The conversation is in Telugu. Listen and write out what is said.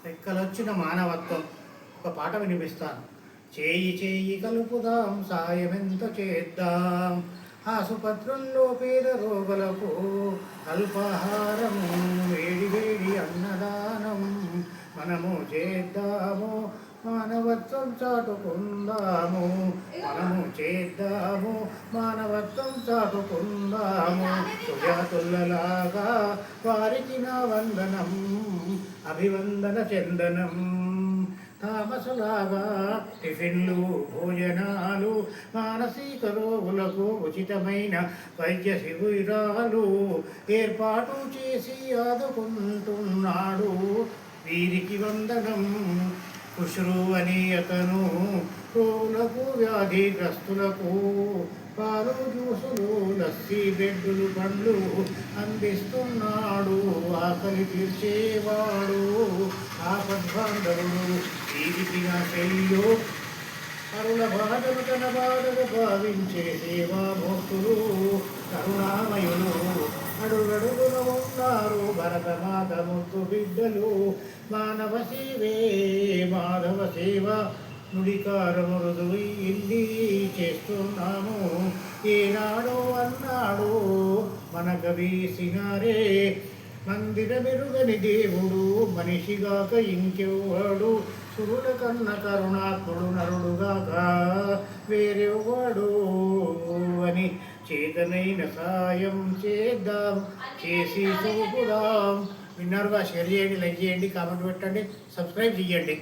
రెక్కలొచ్చిన మానవత్వం ఒక పాట వినిపిస్తాను. చేయి చేయి కలుపుదాం, సాయమెంత చేద్దాం, ఆసుపత్రుల్లో పేద రోగులకు అల్పాహారము, వేడి వేడి అన్నదానం మనము చేద్దాము, మానవత్వం చాటుకుందాము, మనము చేద్దాము, మానవత్వం చాటుకుందాము. సుజాతుల్లలాగా వారికి నా వందనం, అభివందన చందనం. తామసులాగా టిఫిన్లు, భోజనాలు, మానసిక రోగులకు ఉచితమైన వైద్య శిబిరాలు ఏర్పాటు చేసి ఆదుకుంటున్నాడు. వీరికి వందనం. ఖుష్రు అని అతను రోగులకు, వ్యాధిగ్రస్తులకు పాలు, జ్యూసులు, లస్సీ, బ్రెడ్డులు, పండ్లు అందిస్తున్నాడు. ఆకలి తీర్చేవాడు ఆపద్బాంధవుడు. వీరికి నా శైలియో కరుణ బాధను తన బాధగా భావించే సేవామూర్తులు, కరుణామయులు అడుగడుగున ఉన్నారు భరతమాత ముద్దు బిడ్డలు. మానవ సేవే మాధవ సేవ, నుడికారము రుజువు ఇల్లి చేస్తున్నాము. ఏనాడు అన్నాడు మన కవి సినారే, మందిర మెరుగని దేవుడు మనిషిగాక ఇంకెవ్వడు, సురుల కన్న కరుణాత్ముడు నరుడుగాక వేరెవ్వడు అని. చేతనైన సాయం చేద్దాం, చేసి చూపుదాం. విన్నారుగా? షేర్ చేయండి, లైక్ చేయండి, కామెంట్ పెట్టండి, సబ్స్క్రైబ్ చేయండి.